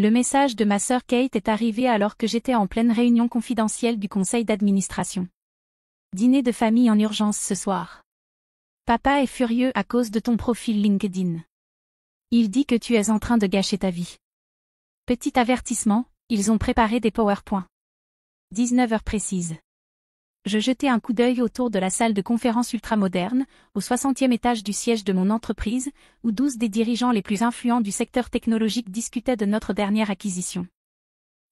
Le message de ma sœur Kate est arrivé alors que j'étais en pleine réunion confidentielle du conseil d'administration. Dîner de famille en urgence ce soir. Papa est furieux à cause de ton profil LinkedIn. Il dit que tu es en train de gâcher ta vie. Petit avertissement, ils ont préparé des PowerPoints. 19 heures précises. Je jetai un coup d'œil autour de la salle de conférence ultramoderne, au 60e étage du siège de mon entreprise, où 12 des dirigeants les plus influents du secteur technologique discutaient de notre dernière acquisition.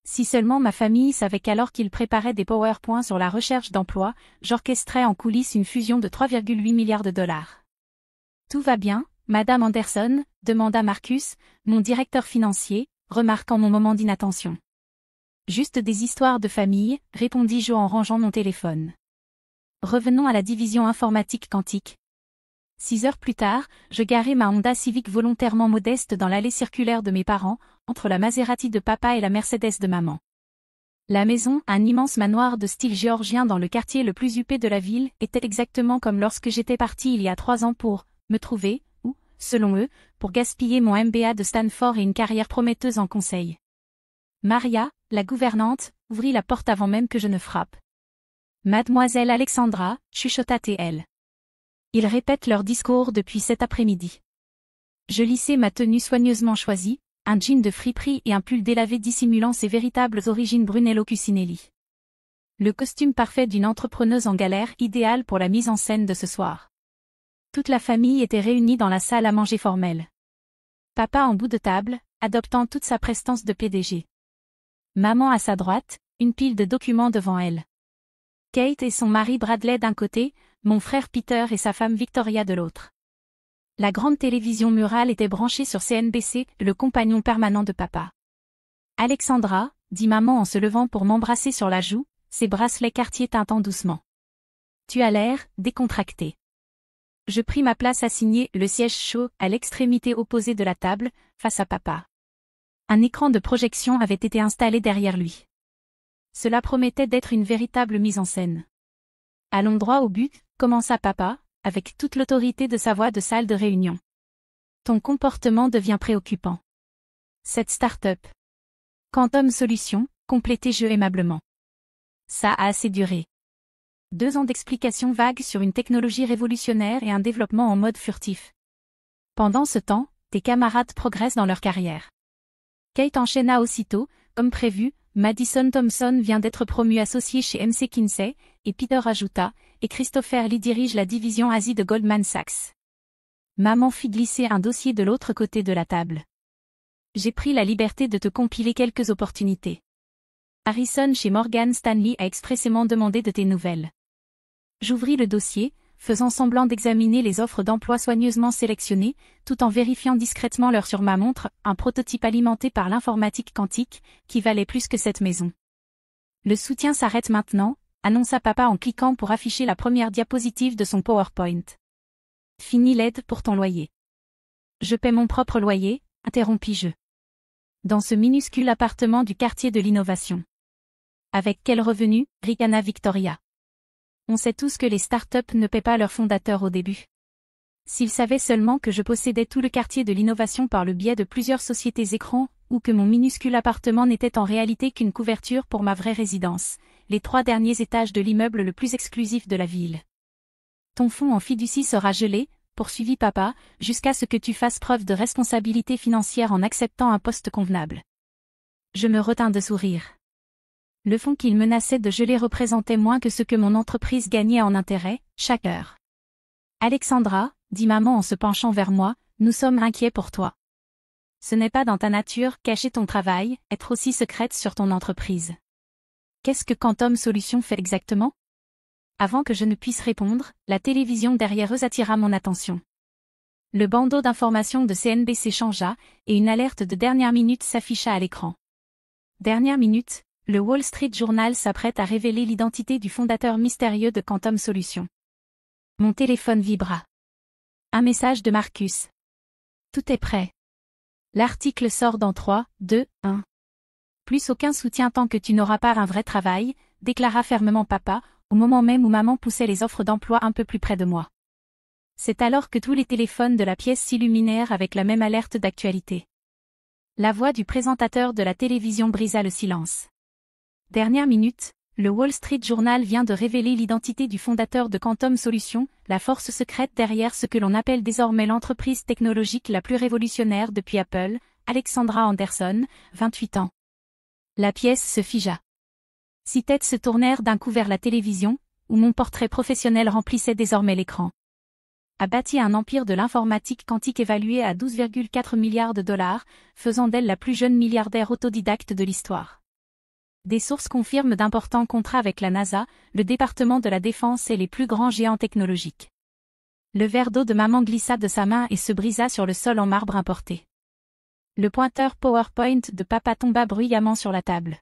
Si seulement ma famille savait qu'alors qu'ils préparaient des PowerPoints sur la recherche d'emploi, j'orchestrais en coulisses une fusion de 3,8 milliards de dollars. Tout va bien, Madame Anderson, demanda Marcus, mon directeur financier, remarquant mon moment d'inattention. Juste des histoires de famille, répondis-je en rangeant mon téléphone. Revenons à la division informatique quantique. 6 heures plus tard, je garai ma Honda Civic volontairement modeste dans l'allée circulaire de mes parents, entre la Maserati de papa et la Mercedes de maman. La maison, un immense manoir de style géorgien dans le quartier le plus huppé de la ville, était exactement comme lorsque j'étais parti il y a 3 ans pour me trouver, ou, selon eux, pour gaspiller mon MBA de Stanford et une carrière prometteuse en conseil. Maria, la gouvernante, ouvrit la porte avant même que je ne frappe. Mademoiselle Alexandra, chuchota-t-elle. Ils répètent leur discours depuis cet après-midi. Je lissai ma tenue soigneusement choisie, un jean de friperie et un pull délavé dissimulant ses véritables origines Brunello Cucinelli. Le costume parfait d'une entrepreneuse en galère idéal pour la mise en scène de ce soir. Toute la famille était réunie dans la salle à manger formelle. Papa en bout de table, adoptant toute sa prestance de PDG. Maman à sa droite, une pile de documents devant elle. Kate et son mari Bradley d'un côté, mon frère Peter et sa femme Victoria de l'autre. La grande télévision murale était branchée sur CNBC, le compagnon permanent de papa. Alexandra, dit maman en se levant pour m'embrasser sur la joue, ses bracelets Cartier tintant doucement. Tu as l'air décontracté. Je pris ma place assignée, le siège chaud, à l'extrémité opposée de la table, face à papa. Un écran de projection avait été installé derrière lui. Cela promettait d'être une véritable mise en scène. Allons droit au but, commença papa, avec toute l'autorité de sa voix de salle de réunion. Ton comportement devient préoccupant. Cette start-up. Quantum Solutions, complétai-je aimablement. Ça a assez duré. 2 ans d'explications vagues sur une technologie révolutionnaire et un développement en mode furtif. Pendant ce temps, tes camarades progressent dans leur carrière. Kate enchaîna aussitôt, comme prévu, Madison Thompson vient d'être promu associé chez MC Kinsey, et Peter ajouta, et Christopher Lee dirige la division Asie de Goldman Sachs. Maman fit glisser un dossier de l'autre côté de la table. J'ai pris la liberté de te compiler quelques opportunités. Harrison chez Morgan Stanley a expressément demandé de tes nouvelles. J'ouvris le dossier, faisant semblant d'examiner les offres d'emploi soigneusement sélectionnées, tout en vérifiant discrètement l'heure sur ma montre, un prototype alimenté par l'informatique quantique, qui valait plus que cette maison. Le soutien s'arrête maintenant, annonça papa en cliquant pour afficher la première diapositive de son PowerPoint. Fini l'aide pour ton loyer. Je paie mon propre loyer, interrompis-je. Dans ce minuscule appartement du quartier de l'innovation. Avec quel revenu, ricana Victoria. On sait tous que les startups ne paient pas leurs fondateurs au début. S'ils savaient seulement que je possédais tout le quartier de l'innovation par le biais de plusieurs sociétés écrans, ou que mon minuscule appartement n'était en réalité qu'une couverture pour ma vraie résidence, les 3 derniers étages de l'immeuble le plus exclusif de la ville. Ton fonds en fiducie sera gelé, poursuivit papa, jusqu'à ce que tu fasses preuve de responsabilité financière en acceptant un poste convenable. Je me retins de sourire. Le fonds qu'il menaçait de geler représentait moins que ce que mon entreprise gagnait en intérêt, chaque heure. Alexandra, dit maman en se penchant vers moi, nous sommes inquiets pour toi. Ce n'est pas dans ta nature, cacher ton travail, être aussi secrète sur ton entreprise. Qu'est-ce que Quantum Solutions fait exactement? Avant que je ne puisse répondre, la télévision derrière eux attira mon attention. Le bandeau d'information de CNBC changea, et une alerte de dernière minute s'afficha à l'écran. Dernière minute, le Wall Street Journal s'apprête à révéler l'identité du fondateur mystérieux de Quantum Solutions. Mon téléphone vibra. Un message de Marcus. Tout est prêt. L'article sort dans 3, 2, 1. Plus aucun soutien tant que tu n'auras pas un vrai travail, déclara fermement papa, au moment même où maman poussait les offres d'emploi un peu plus près de moi. C'est alors que tous les téléphones de la pièce s'illuminèrent avec la même alerte d'actualité. La voix du présentateur de la télévision brisa le silence. Dernière minute, le Wall Street Journal vient de révéler l'identité du fondateur de Quantum Solutions, la force secrète derrière ce que l'on appelle désormais l'entreprise technologique la plus révolutionnaire depuis Apple, Alexandra Anderson, 28 ans. La pièce se figea. 6 têtes se tournèrent d'un coup vers la télévision, où mon portrait professionnel remplissait désormais l'écran. A bâti un empire de l'informatique quantique évalué à 12,4 milliards de dollars, faisant d'elle la plus jeune milliardaire autodidacte de l'histoire. Des sources confirment d'importants contrats avec la NASA, le département de la Défense et les plus grands géants technologiques. Le verre d'eau de maman glissa de sa main et se brisa sur le sol en marbre importé. Le pointeur PowerPoint de papa tomba bruyamment sur la table.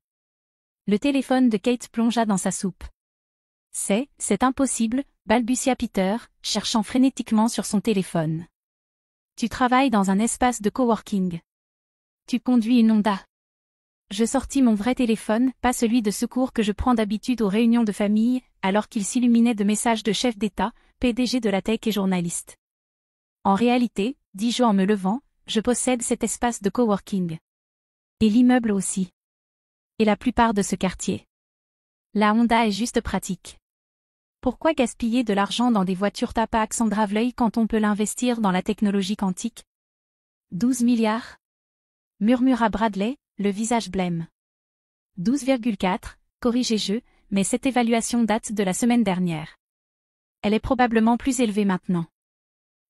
Le téléphone de Kate plongea dans sa soupe. C'est impossible, balbutia Peter, cherchant frénétiquement sur son téléphone. Tu travailles dans un espace de coworking. Tu conduis une Honda. Je sortis mon vrai téléphone, pas celui de secours que je prends d'habitude aux réunions de famille, alors qu'il s'illuminait de messages de chef d'État, PDG de la tech et journaliste. En réalité, dis-je en me levant, je possède cet espace de coworking. Et l'immeuble aussi. Et la plupart de ce quartier. La Honda est juste pratique. Pourquoi gaspiller de l'argent dans des voitures tapa accent grave-l'œil quand on peut l'investir dans la technologie quantique? 12 milliards? Murmura Bradley, le visage blême. 12,4, corrigez-je, mais cette évaluation date de la semaine dernière. Elle est probablement plus élevée maintenant.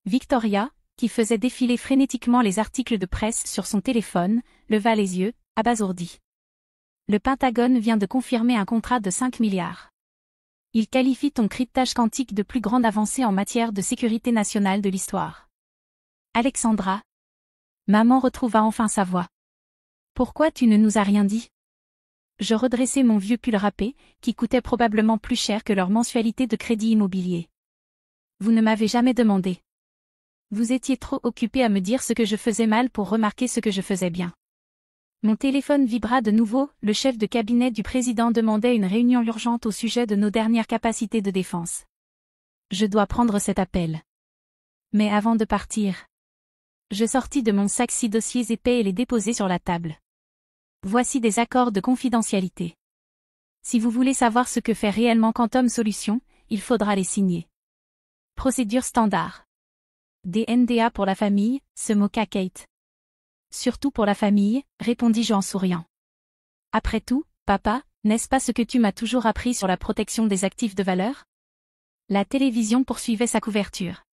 Victoria, qui faisait défiler frénétiquement les articles de presse sur son téléphone, leva les yeux, abasourdie. Le Pentagone vient de confirmer un contrat de 5 milliards. Il qualifie ton cryptage quantique de plus grande avancée en matière de sécurité nationale de l'histoire. Alexandra. Maman retrouva enfin sa voix. Pourquoi tu ne nous as rien dit? Je redressai mon vieux pull râpé, qui coûtait probablement plus cher que leur mensualité de crédit immobilier. Vous ne m'avez jamais demandé. Vous étiez trop occupé à me dire ce que je faisais mal pour remarquer ce que je faisais bien. Mon téléphone vibra de nouveau, le chef de cabinet du président demandait une réunion urgente au sujet de nos dernières capacités de défense. Je dois prendre cet appel. Mais avant de partir, je sortis de mon sac 6 dossiers épais et les déposai sur la table. Voici des accords de confidentialité. Si vous voulez savoir ce que fait réellement Quantum Solutions, il faudra les signer. Procédure standard. Des NDA pour la famille, se moqua Kate. Surtout pour la famille, répondis-je en souriant. Après tout, papa, n'est-ce pas ce que tu m'as toujours appris sur la protection des actifs de valeur? La télévision poursuivait sa couverture.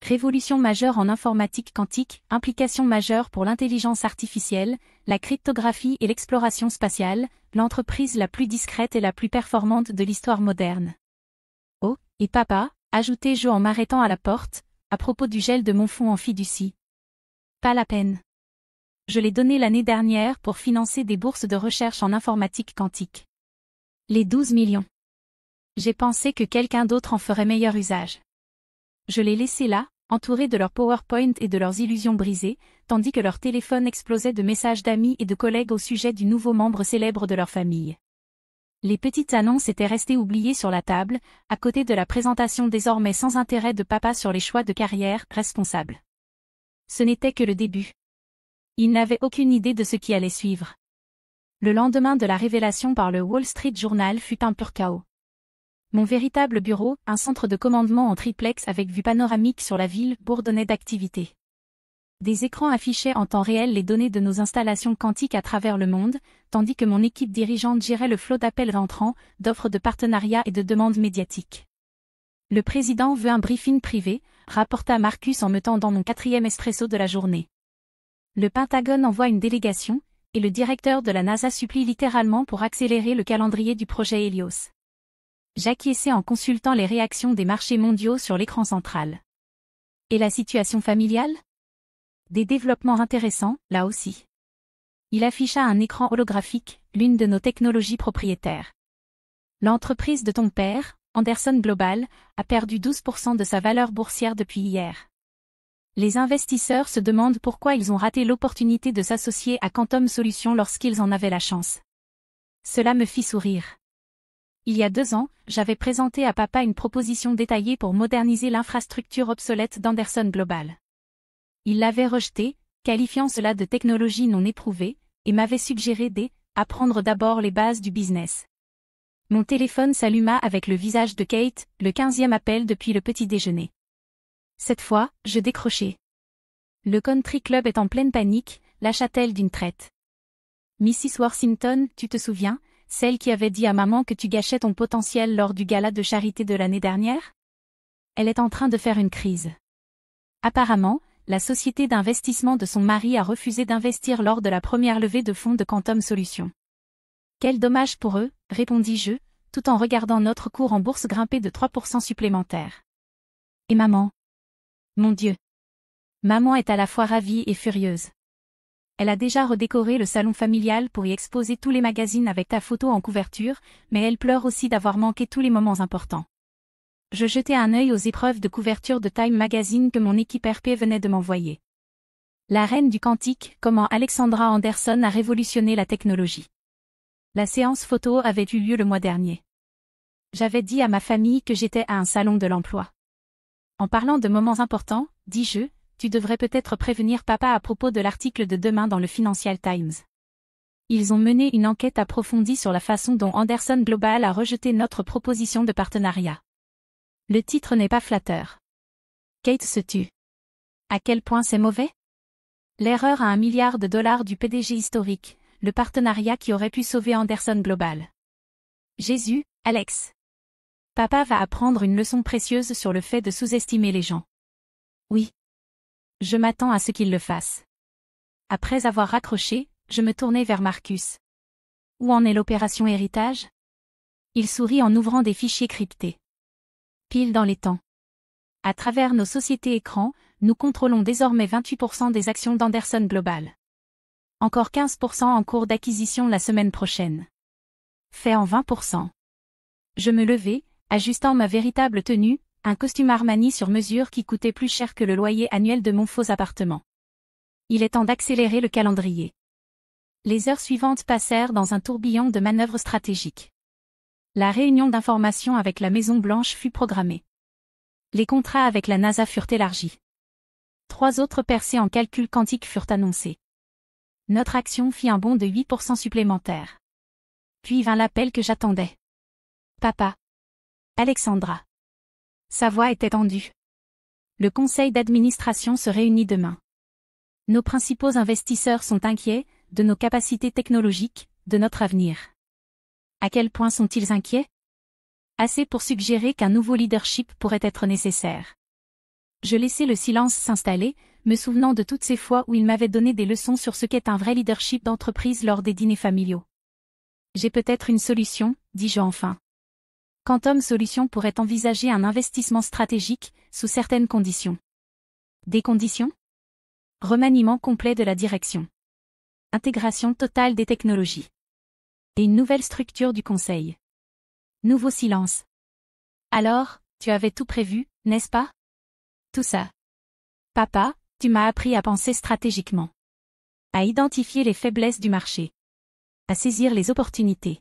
Révolution majeure en informatique quantique, implication majeure pour l'intelligence artificielle, la cryptographie et l'exploration spatiale, l'entreprise la plus discrète et la plus performante de l'histoire moderne. Oh, et papa, ajoutai-je en m'arrêtant à la porte, à propos du gel de mon fonds en fiducie. Pas la peine. Je l'ai donné l'année dernière pour financer des bourses de recherche en informatique quantique. Les 12 millions. J'ai pensé que quelqu'un d'autre en ferait meilleur usage. Je les laissais là, entourés de leurs PowerPoint et de leurs illusions brisées, tandis que leur téléphone explosait de messages d'amis et de collègues au sujet du nouveau membre célèbre de leur famille. Les petites annonces étaient restées oubliées sur la table, à côté de la présentation désormais sans intérêt de papa sur les choix de carrière responsables. Ce n'était que le début. Il n'avait aucune idée de ce qui allait suivre. Le lendemain de la révélation par le Wall Street Journal fut un pur chaos. Mon véritable bureau, un centre de commandement en triplex avec vue panoramique sur la ville, bourdonnait d'activité. Des écrans affichaient en temps réel les données de nos installations quantiques à travers le monde, tandis que mon équipe dirigeante gérait le flot d'appels entrants, d'offres de partenariat et de demandes médiatiques. Le président veut un briefing privé, rapporta Marcus en me tendant mon 4e espresso de la journée. Le Pentagone envoie une délégation, et le directeur de la NASA supplie littéralement pour accélérer le calendrier du projet Helios. J'acquiesçai en consultant les réactions des marchés mondiaux sur l'écran central. Et la situation familiale? Des développements intéressants, là aussi. Il afficha un écran holographique, l'une de nos technologies propriétaires. L'entreprise de ton père, Anderson Global, a perdu 12% de sa valeur boursière depuis hier. Les investisseurs se demandent pourquoi ils ont raté l'opportunité de s'associer à Quantum Solutions lorsqu'ils en avaient la chance. Cela me fit sourire. Il y a 2 ans, j'avais présenté à papa une proposition détaillée pour moderniser l'infrastructure obsolète d'Anderson Global. Il l'avait rejetée, qualifiant cela de technologie non éprouvée, et m'avait suggéré d'apprendre d'abord les bases du business. Mon téléphone s'alluma avec le visage de Kate, le 15e appel depuis le petit déjeuner. Cette fois, je décrochai. Le country club est en pleine panique, lâcha-t-elle d'une traite. Mrs. Worthington, tu te souviens, celle qui avait dit à maman que tu gâchais ton potentiel lors du gala de charité de l'année dernière? Elle est en train de faire une crise. Apparemment, la société d'investissement de son mari a refusé d'investir lors de la première levée de fonds de Quantum Solutions. Quel dommage pour eux, répondis-je, tout en regardant notre cours en bourse grimper de 3% supplémentaires. Et maman? Mon Dieu! Maman est à la fois ravie et furieuse. Elle a déjà redécoré le salon familial pour y exposer tous les magazines avec ta photo en couverture, mais elle pleure aussi d'avoir manqué tous les moments importants. Je jetai un œil aux épreuves de couverture de Time Magazine que mon équipe RP venait de m'envoyer. La reine du quantique, comment Alexandra Anderson a révolutionné la technologie. La séance photo avait eu lieu le mois dernier. J'avais dit à ma famille que j'étais à un salon de l'emploi. En parlant de moments importants, dis-je, tu devrais peut-être prévenir papa à propos de l'article de demain dans le Financial Times. Ils ont mené une enquête approfondie sur la façon dont Anderson Global a rejeté notre proposition de partenariat. Le titre n'est pas flatteur. Kate se tue. À quel point c'est mauvais? L'erreur à $1 milliard du PDG historique, le partenariat qui aurait pu sauver Anderson Global. Jésus, Alex. Papa va apprendre une leçon précieuse sur le fait de sous-estimer les gens. Oui. Je m'attends à ce qu'il le fasse. Après avoir raccroché, je me tournai vers Marcus. Où en est l'opération héritage? Il sourit en ouvrant des fichiers cryptés. Pile dans les temps. À travers nos sociétés écrans, nous contrôlons désormais 28% des actions d'Anderson Global. Encore 15% en cours d'acquisition la semaine prochaine. Fait en 20%. Je me levai, ajustant ma véritable tenue, un costume Armani sur mesure qui coûtait plus cher que le loyer annuel de mon faux appartement. Il est temps d'accélérer le calendrier. Les heures suivantes passèrent dans un tourbillon de manœuvres stratégiques. La réunion d'information avec la Maison-Blanche fut programmée. Les contrats avec la NASA furent élargis. 3 autres percées en calcul quantique furent annoncées. Notre action fit un bond de 8% supplémentaire. Puis vint l'appel que j'attendais. Papa. Alexandra. Sa voix était tendue. Le conseil d'administration se réunit demain. Nos principaux investisseurs sont inquiets, de nos capacités technologiques, de notre avenir. À quel point sont-ils inquiets? Assez pour suggérer qu'un nouveau leadership pourrait être nécessaire. Je laissai le silence s'installer, me souvenant de toutes ces fois où il m'avait donné des leçons sur ce qu'est un vrai leadership d'entreprise lors des dîners familiaux. J'ai peut-être une solution, dis-je enfin. Quantum Solutions pourrait envisager un investissement stratégique, sous certaines conditions. Des conditions? Remaniement complet de la direction. Intégration totale des technologies. Et une nouvelle structure du conseil. Nouveau silence. Alors, tu avais tout prévu, n'est-ce pas? Tout ça. Papa, tu m'as appris à penser stratégiquement. À identifier les faiblesses du marché. À saisir les opportunités.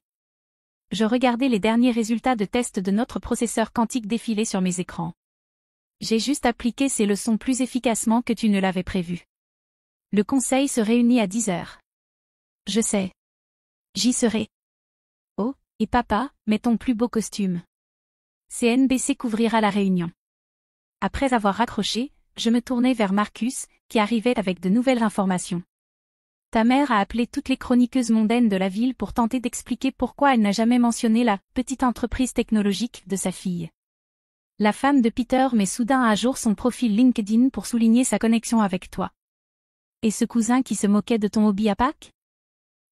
Je regardais les derniers résultats de test de notre processeur quantique défiler sur mes écrans. J'ai juste appliqué ces leçons plus efficacement que tu ne l'avais prévu. Le conseil se réunit à 10 heures. Je sais. J'y serai. Oh, et papa, mets ton plus beau costume. CNBC couvrira la réunion. Après avoir raccroché, je me tournai vers Marcus, qui arrivait avec de nouvelles informations. Ta mère a appelé toutes les chroniqueuses mondaines de la ville pour tenter d'expliquer pourquoi elle n'a jamais mentionné la « petite entreprise technologique » de sa fille. La femme de Peter met soudain à jour son profil LinkedIn pour souligner sa connexion avec toi. Et ce cousin qui se moquait de ton hobby à Pâques?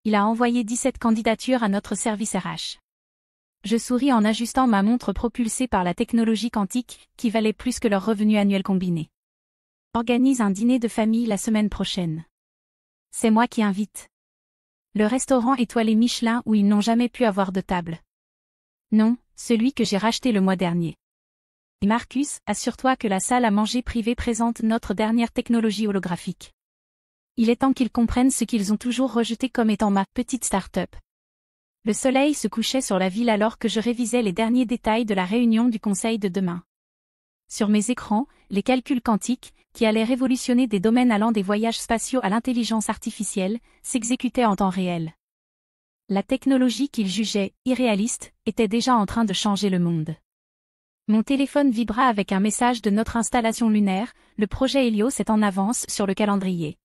Il a envoyé 17 candidatures à notre service RH. Je souris en ajustant ma montre propulsée par la technologie quantique, qui valait plus que leur revenu annuel combiné. Organise un dîner de famille la semaine prochaine. C'est moi qui invite. Le restaurant étoilé Michelin où ils n'ont jamais pu avoir de table. Non, celui que j'ai racheté le mois dernier. Et Marcus, assure-toi que la salle à manger privée présente notre dernière technologie holographique. Il est temps qu'ils comprennent ce qu'ils ont toujours rejeté comme étant ma petite start-up. Le soleil se couchait sur la ville alors que je révisais les derniers détails de la réunion du conseil de demain. Sur mes écrans, les calculs quantiques, qui allaient révolutionner des domaines allant des voyages spatiaux à l'intelligence artificielle, s'exécutaient en temps réel. La technologie qu'ils jugeaient irréaliste était déjà en train de changer le monde. Mon téléphone vibra avec un message de notre installation lunaire, le projet Helios est en avance sur le calendrier.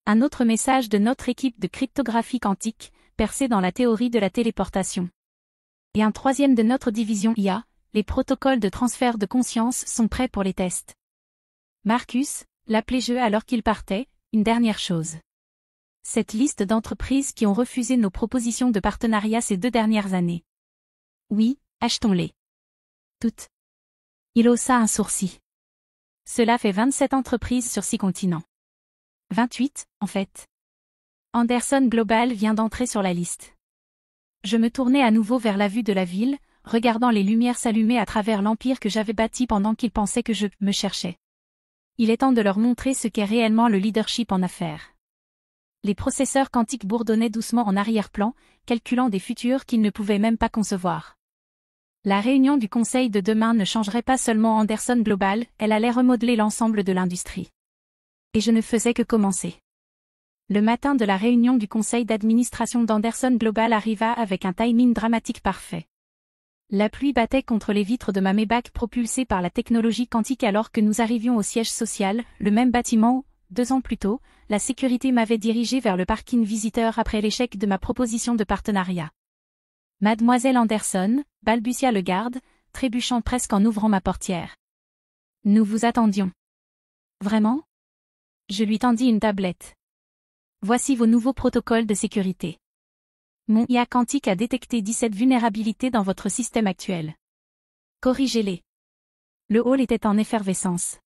Un autre message de notre équipe de cryptographie quantique, percée dans la théorie de la téléportation. Et un troisième de notre division IA, les protocoles de transfert de conscience sont prêts pour les tests. Marcus, l'appelai-je alors qu'il partait, une dernière chose. Cette liste d'entreprises qui ont refusé nos propositions de partenariat ces 2 dernières années. Oui, achetons-les. Toutes. Il haussa un sourcil. Cela fait 27 entreprises sur 6 continents. 28, en fait. Anderson Global vient d'entrer sur la liste. Je me tournai à nouveau vers la vue de la ville, regardant les lumières s'allumer à travers l'empire que j'avais bâti pendant qu'ils pensaient que je me cherchais. Il est temps de leur montrer ce qu'est réellement le leadership en affaires. Les processeurs quantiques bourdonnaient doucement en arrière-plan, calculant des futurs qu'ils ne pouvaient même pas concevoir. La réunion du conseil de demain ne changerait pas seulement Anderson Global, elle allait remodeler l'ensemble de l'industrie. Et je ne faisais que commencer. Le matin de la réunion du conseil d'administration d'Anderson Global arriva avec un timing dramatique parfait. La pluie battait contre les vitres de ma Maybach propulsée par la technologie quantique alors que nous arrivions au siège social, le même bâtiment où, 2 ans plus tôt, la sécurité m'avait dirigé vers le parking visiteur après l'échec de ma proposition de partenariat. Mademoiselle Anderson, balbutia le garde, trébuchant presque en ouvrant ma portière. Nous vous attendions. Vraiment ? Je lui tendis une tablette. Voici vos nouveaux protocoles de sécurité. Mon IA quantique a détecté 17 vulnérabilités dans votre système actuel. Corrigez-les. Le hall était en effervescence.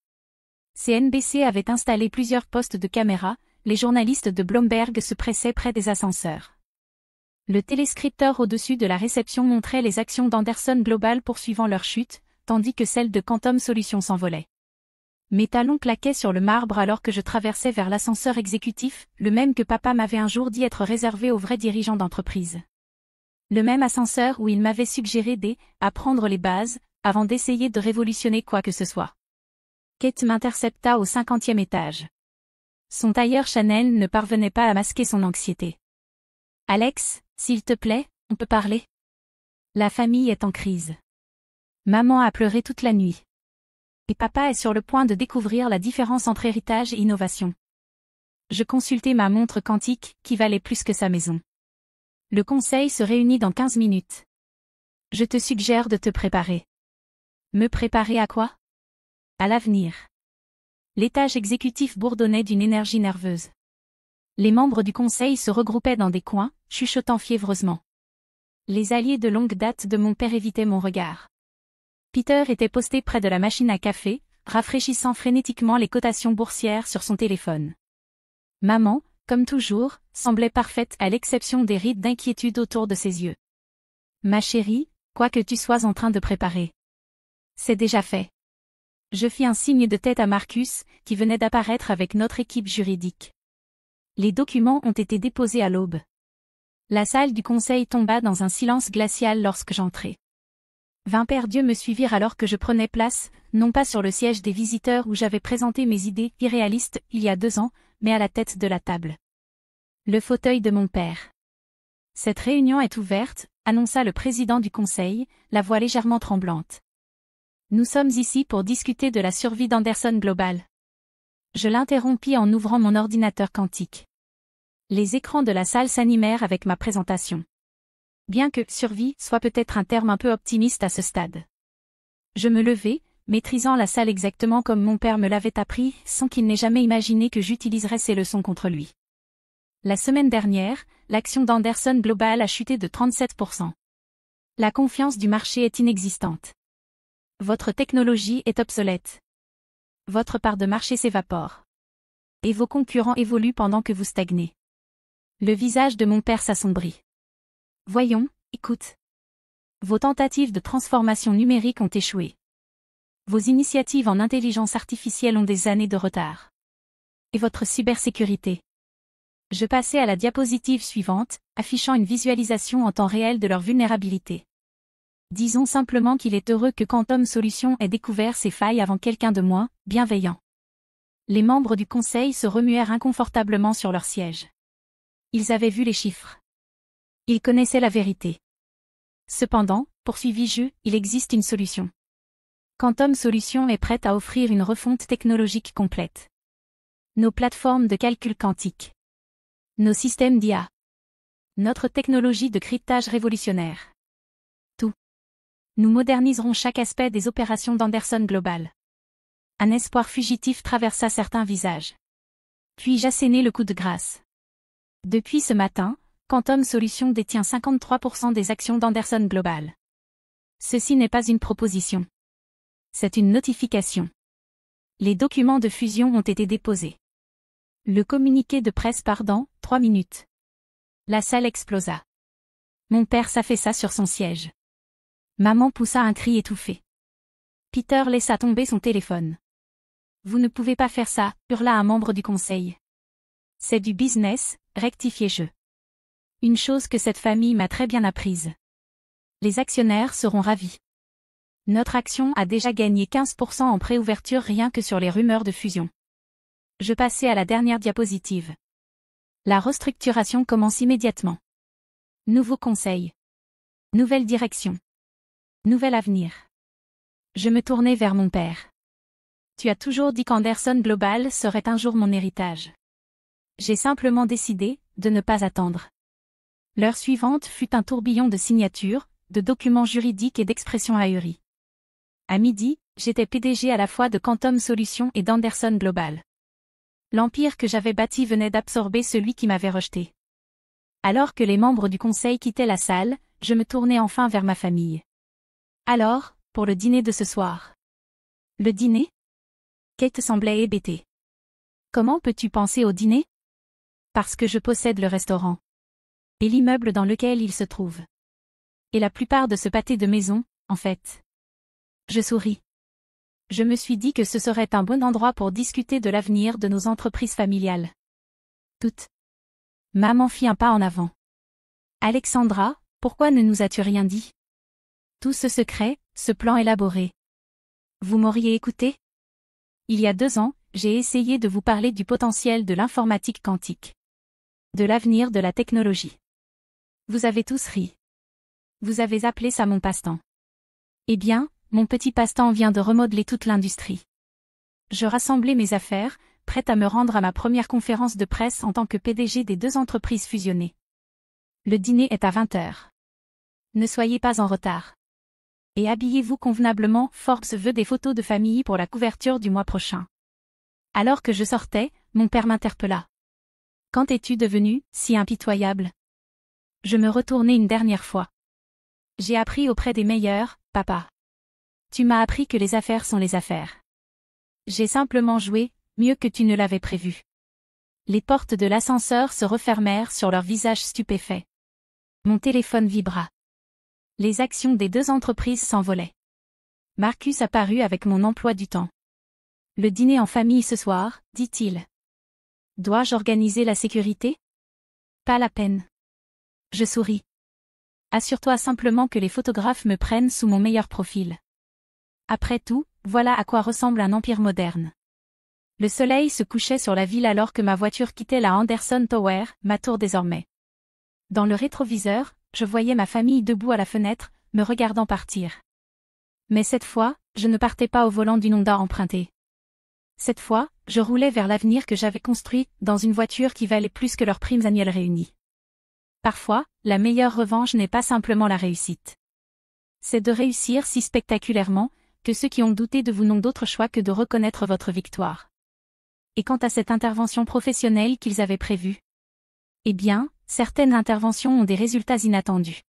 CNBC avait installé plusieurs postes de caméra, les journalistes de Bloomberg se pressaient près des ascenseurs. Le téléscripteur au-dessus de la réception montrait les actions d'Anderson Global poursuivant leur chute, tandis que celles de Quantum Solutions s'envolaient. Mes talons claquaient sur le marbre alors que je traversais vers l'ascenseur exécutif, le même que papa m'avait un jour dit être réservé aux vrais dirigeants d'entreprise. Le même ascenseur où il m'avait suggéré d'apprendre les bases, avant d'essayer de révolutionner quoi que ce soit. Kate m'intercepta au 50e étage. Son tailleur Chanel ne parvenait pas à masquer son anxiété. Alex, s'il te plaît, on peut parler ? La famille est en crise. Maman a pleuré toute la nuit. Et papa est sur le point de découvrir la différence entre héritage et innovation. Je consultai ma montre quantique, qui valait plus que sa maison. Le conseil se réunit dans 15 minutes. Je te suggère de te préparer. Me préparer à quoi ? À l'avenir. L'étage exécutif bourdonnait d'une énergie nerveuse. Les membres du conseil se regroupaient dans des coins, chuchotant fiévreusement. Les alliés de longue date de mon père évitaient mon regard. Peter était posté près de la machine à café, rafraîchissant frénétiquement les cotations boursières sur son téléphone. Maman, comme toujours, semblait parfaite à l'exception des rides d'inquiétude autour de ses yeux. Ma chérie, quoi que tu sois en train de préparer. C'est déjà fait. Je fis un signe de tête à Marcus, qui venait d'apparaître avec notre équipe juridique. Les documents ont été déposés à l'aube. La salle du conseil tomba dans un silence glacial lorsque j'entrai. 20 pères Dieu me suivirent alors que je prenais place, non pas sur le siège des visiteurs où j'avais présenté mes idées irréalistes il y a 2 ans, mais à la tête de la table. Le fauteuil de mon père. Cette réunion est ouverte, annonça le président du conseil, la voix légèrement tremblante. Nous sommes ici pour discuter de la survie d'Anderson Global. Je l'interrompis en ouvrant mon ordinateur quantique. Les écrans de la salle s'animèrent avec ma présentation. Bien que « survie » soit peut-être un terme un peu optimiste à ce stade. Je me levai, maîtrisant la salle exactement comme mon père me l'avait appris, sans qu'il n'ait jamais imaginé que j'utiliserais ces leçons contre lui. La semaine dernière, l'action d'Anderson Global a chuté de 37%. La confiance du marché est inexistante. Votre technologie est obsolète. Votre part de marché s'évapore. Et vos concurrents évoluent pendant que vous stagnez. Le visage de mon père s'assombrit. Voyons, écoute. Vos tentatives de transformation numérique ont échoué. Vos initiatives en intelligence artificielle ont des années de retard. Et votre cybersécurité. Je passai à la diapositive suivante, affichant une visualisation en temps réel de leur vulnérabilité. Disons simplement qu'il est heureux que Quantum Solutions ait découvert ses failles avant quelqu'un de moins bienveillant. Les membres du conseil se remuèrent inconfortablement sur leur siège. Ils avaient vu les chiffres. Ils connaissaient la vérité. Cependant, poursuivis-je, il existe une solution. Quantum Solutions est prête à offrir une refonte technologique complète. Nos plateformes de calcul quantique. Nos systèmes d'IA. Notre technologie de cryptage révolutionnaire. Tout. Nous moderniserons chaque aspect des opérations d'Anderson Global. Un espoir fugitif traversa certains visages. Puis j'assénai le coup de grâce. Depuis ce matin, Quantum Solutions détient 53% des actions d'Anderson Global. Ceci n'est pas une proposition. C'est une notification. Les documents de fusion ont été déposés. Le communiqué de presse part dans 3 minutes. La salle explosa. Mon père s'affaissa sur son siège. Maman poussa un cri étouffé. Peter laissa tomber son téléphone. Vous ne pouvez pas faire ça, hurla un membre du conseil. C'est du business, rectifiai-je. Une chose que cette famille m'a très bien apprise. Les actionnaires seront ravis. Notre action a déjà gagné 15% en préouverture rien que sur les rumeurs de fusion. Je passai à la dernière diapositive. La restructuration commence immédiatement. Nouveau conseil. Nouvelle direction. Nouvel avenir. Je me tournai vers mon père. Tu as toujours dit qu'Anderson Global serait un jour mon héritage. J'ai simplement décidé de ne pas attendre. L'heure suivante fut un tourbillon de signatures, de documents juridiques et d'expressions ahuries. À midi, j'étais PDG à la fois de Quantum Solutions et d'Anderson Global. L'empire que j'avais bâti venait d'absorber celui qui m'avait rejeté. Alors que les membres du conseil quittaient la salle, je me tournai enfin vers ma famille. Alors, pour le dîner de ce soir. Le dîner? Kate semblait hébétée. Comment peux-tu penser au dîner? Parce que je possède le restaurant. Et l'immeuble dans lequel il se trouve. Et la plupart de ce pâté de maison, en fait. Je souris. Je me suis dit que ce serait un bon endroit pour discuter de l'avenir de nos entreprises familiales. Toutes. Maman fit un pas en avant. Alexandra, pourquoi ne nous as-tu rien dit? Tout ce secret, ce plan élaboré. Vous m'auriez écouté? Il y a 2 ans, j'ai essayé de vous parler du potentiel de l'informatique quantique. De l'avenir de la technologie. Vous avez tous ri. Vous avez appelé ça mon passe-temps. Eh bien, mon petit passe-temps vient de remodeler toute l'industrie. Je rassemblais mes affaires, prête à me rendre à ma première conférence de presse en tant que PDG des 2 entreprises fusionnées. Le dîner est à 20h. Ne soyez pas en retard. Et habillez-vous convenablement, Forbes veut des photos de famille pour la couverture du mois prochain. Alors que je sortais, mon père m'interpella. Quand es-tu devenu si impitoyable? Je me retournai une dernière fois. J'ai appris auprès des meilleurs, papa. Tu m'as appris que les affaires sont les affaires. J'ai simplement joué, mieux que tu ne l'avais prévu. Les portes de l'ascenseur se refermèrent sur leurs visages stupéfaits. Mon téléphone vibra. Les actions des 2 entreprises s'envolaient. Marcus apparut avec mon emploi du temps. Le dîner en famille ce soir, dit-il. Dois-je organiser la sécurité? Pas la peine. Je souris. Assure-toi simplement que les photographes me prennent sous mon meilleur profil. Après tout, voilà à quoi ressemble un empire moderne. Le soleil se couchait sur la ville alors que ma voiture quittait la Anderson Tower, ma tour désormais. Dans le rétroviseur, je voyais ma famille debout à la fenêtre, me regardant partir. Mais cette fois, je ne partais pas au volant d'une Honda empruntée. Cette fois, je roulais vers l'avenir que j'avais construit, dans une voiture qui valait plus que leurs primes annuelles réunies. Parfois, la meilleure revanche n'est pas simplement la réussite. C'est de réussir si spectaculairement, que ceux qui ont douté de vous n'ont d'autre choix que de reconnaître votre victoire. Et quant à cette intervention professionnelle qu'ils avaient prévue? Eh bien, certaines interventions ont des résultats inattendus.